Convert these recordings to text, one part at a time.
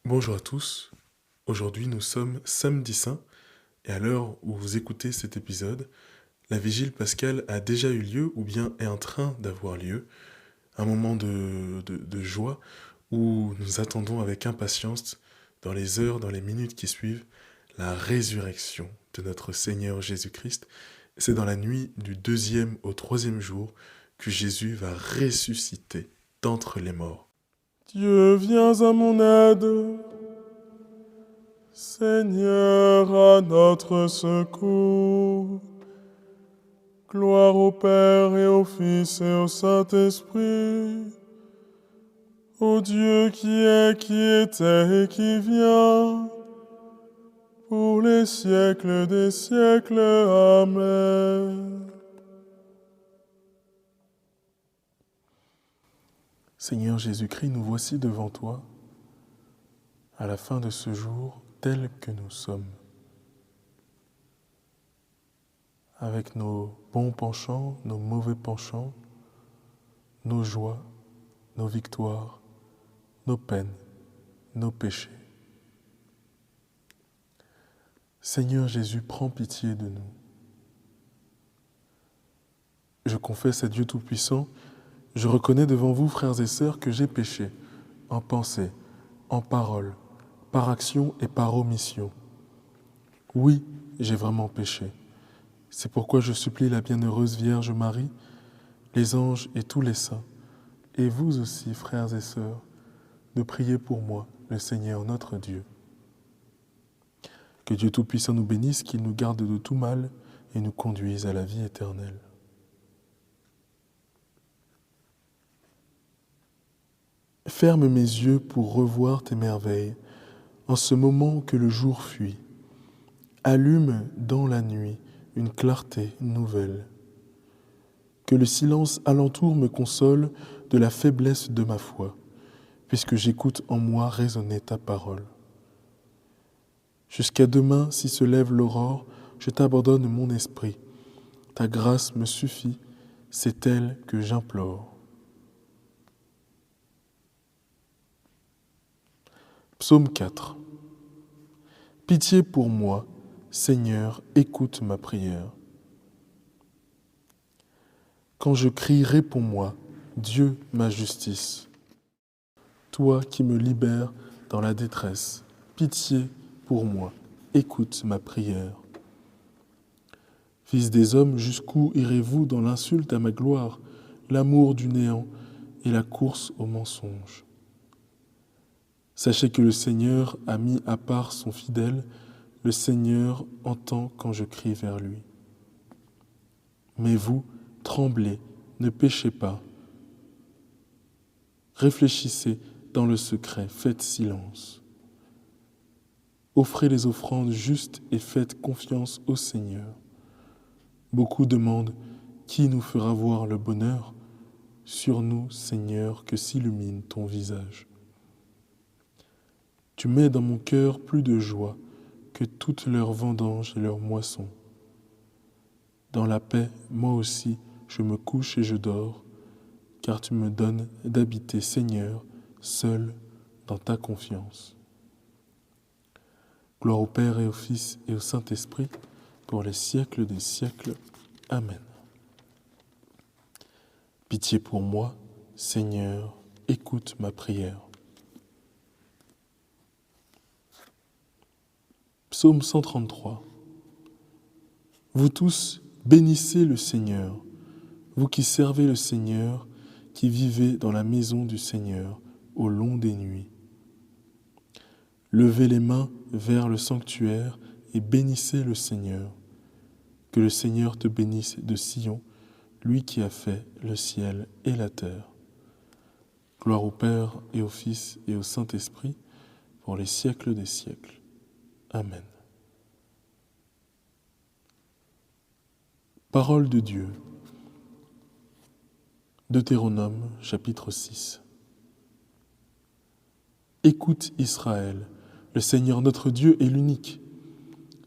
Bonjour à tous, aujourd'hui nous sommes samedi saint et à l'heure où vous écoutez cet épisode, la vigile pascale a déjà eu lieu ou bien est en train d'avoir lieu, un moment de joie où nous attendons avec impatience, dans les heures, dans les minutes qui suivent, la résurrection de notre Seigneur Jésus-Christ. C'est dans la nuit du 2e au 3e jour que Jésus va ressusciter d'entre les morts. Dieu, viens à mon aide. Seigneur, à notre secours. Gloire au Père et au Fils et au Saint-Esprit. Au Dieu qui est, qui était et qui vient, pour les siècles des siècles. Amen. Seigneur Jésus-Christ, nous voici devant toi, à la fin de ce jour, tels que nous sommes, avec nos bons penchants, nos mauvais penchants, nos joies, nos victoires, nos peines, nos péchés. Seigneur Jésus, prends pitié de nous. Je confesse à Dieu Tout-Puissant, je reconnais devant vous, frères et sœurs, que j'ai péché, en pensée, en parole, par action et par omission. Oui, j'ai vraiment péché. C'est pourquoi je supplie la bienheureuse Vierge Marie, les anges et tous les saints, et vous aussi, frères et sœurs, de prier pour moi, le Seigneur notre Dieu. Que Dieu Tout-Puissant nous bénisse, qu'il nous garde de tout mal et nous conduise à la vie éternelle. Ferme mes yeux pour revoir tes merveilles, en ce moment que le jour fuit. Allume dans la nuit une clarté nouvelle. Que le silence alentour me console de la faiblesse de ma foi, puisque j'écoute en moi résonner ta parole. Jusqu'à demain, si se lève l'aurore, je t'abandonne mon esprit. Ta grâce me suffit, c'est elle que j'implore. Psaume 4. Pitié pour moi, Seigneur, écoute ma prière. Quand je crie, réponds-moi, Dieu, ma justice. Toi qui me libères dans la détresse, pitié pour moi, écoute ma prière. Fils des hommes, jusqu'où irez-vous dans l'insulte à ma gloire, l'amour du néant et la course au mensonge? Sachez que le Seigneur a mis à part son fidèle, le Seigneur entend quand je crie vers lui. Mais vous, tremblez, ne péchez pas. Réfléchissez dans le secret, faites silence. Offrez les offrandes justes et faites confiance au Seigneur. Beaucoup demandent qui nous fera voir le bonheur. Sur nous, Seigneur, que s'illumine ton visage. Tu mets dans mon cœur plus de joie que toutes leurs vendanges et leurs moissons. Dans la paix, moi aussi, je me couche et je dors, car tu me donnes d'habiter, Seigneur, seul dans ta confiance. Gloire au Père et au Fils et au Saint-Esprit, pour les siècles des siècles. Amen. Pitié pour moi, Seigneur, écoute ma prière. Psaume 133. Vous tous, bénissez le Seigneur, vous qui servez le Seigneur, qui vivez dans la maison du Seigneur au long des nuits. Levez les mains vers le sanctuaire et bénissez le Seigneur. Que le Seigneur te bénisse de Sion, lui qui a fait le ciel et la terre. Gloire au Père et au Fils et au Saint-Esprit, pour les siècles des siècles. Amen. Parole de Dieu. Deutéronome, chapitre 6. Écoute Israël, le Seigneur notre Dieu est l'unique.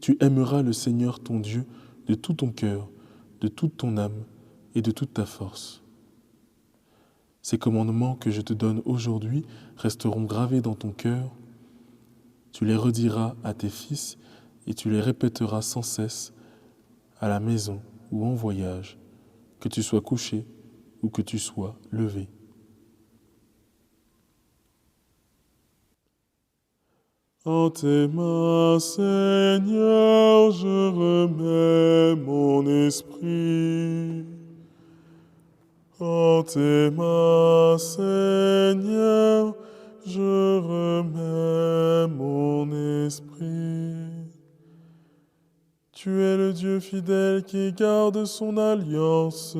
Tu aimeras le Seigneur ton Dieu de tout ton cœur, de toute ton âme et de toute ta force. Ces commandements que je te donne aujourd'hui resteront gravés dans ton cœur. Tu les rediras à tes fils et tu les répéteras sans cesse à la maison ou en voyage, que tu sois couché ou que tu sois levé. En tes mains, Seigneur, je remets mon esprit. En tes mains, Seigneur, je remets mon esprit. Tu es le Dieu fidèle qui garde son alliance.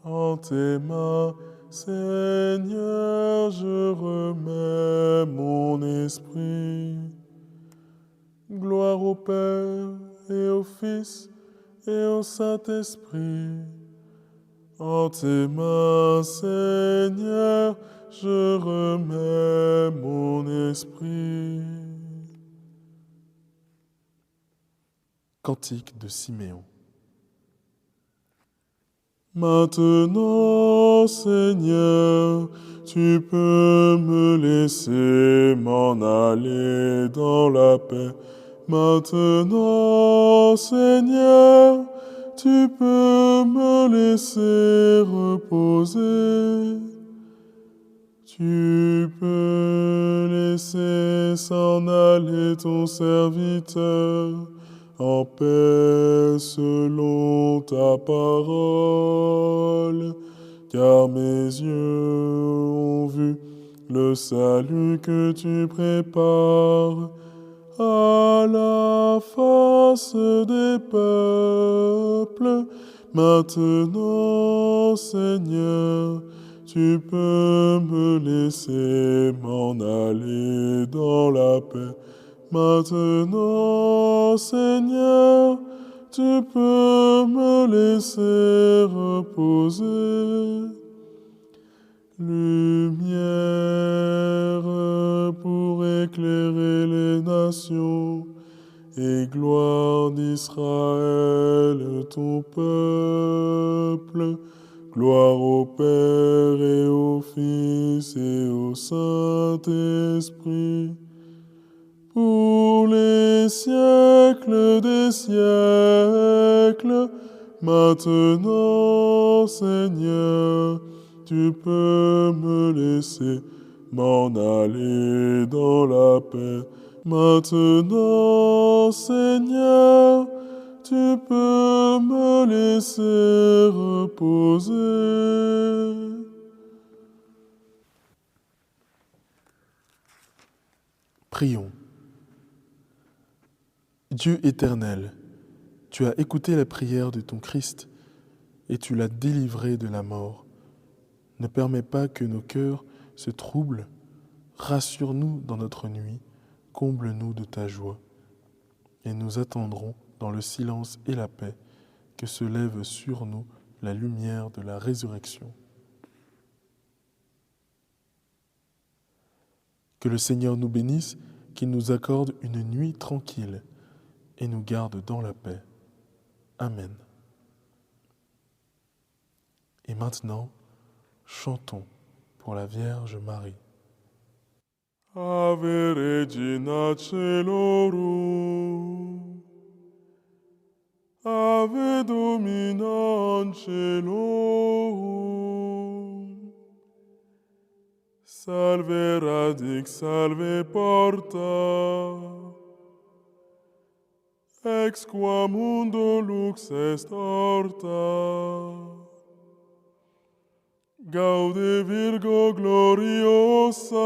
En tes mains, Seigneur, je remets mon esprit. Gloire au Père et au Fils et au Saint-Esprit. En tes mains, Seigneur, je remets mon esprit. Cantique de Siméon. Maintenant, Seigneur, tu peux me laisser m'en aller dans la paix. Maintenant, Seigneur, tu peux me laisser reposer. Tu peux laisser s'en aller ton serviteur en paix selon ta parole, car mes yeux ont vu le salut que tu prépares à la face des peuples. Maintenant, Seigneur, tu peux me laisser m'en aller dans la paix. Maintenant, Seigneur, tu peux me laisser reposer. Lumière pour éclairer les nations et gloire d'Israël, ton peuple. Gloire au Père et au Fils et au Saint-Esprit, pour les siècles des siècles. Maintenant, Seigneur, tu peux me laisser m'en aller dans la paix. Maintenant, Seigneur, tu peux me laisser reposer. Prions. Dieu éternel, tu as écouté la prière de ton Christ et tu l'as délivré de la mort. Ne permets pas que nos cœurs se troublent. Rassure-nous dans notre nuit, comble-nous de ta joie. Et nous attendrons dans le silence et la paix que se lève sur nous la lumière de la résurrection. Que le Seigneur nous bénisse, qu'il nous accorde une nuit tranquille et nous garde dans la paix. Amen. Et maintenant, chantons pour la Vierge Marie. Ave Regina Celorum, Ave Domina Angelorum, Salve Radix, Salve Porta, ex qua mundo lux est horta. Gaude Virgo gloriosa,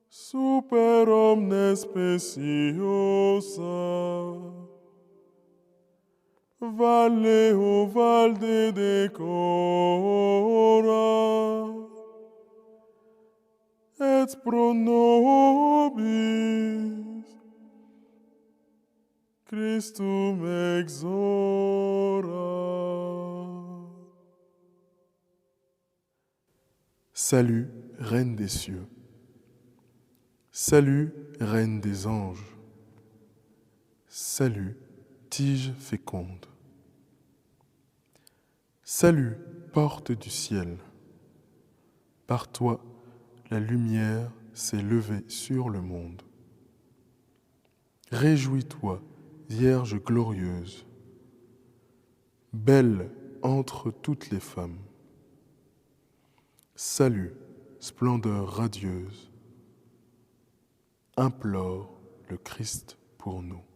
super omnes speciosa. Valle o valde decora, et pro nobis Christum exora. Salut, Reine des cieux. Salut, Reine des anges. Salut, tige féconde. Salut, porte du ciel. Par toi, la lumière s'est levé sur le monde. Réjouis-toi, Vierge glorieuse, belle entre toutes les femmes. Salut, splendeur radieuse, implore le Christ pour nous.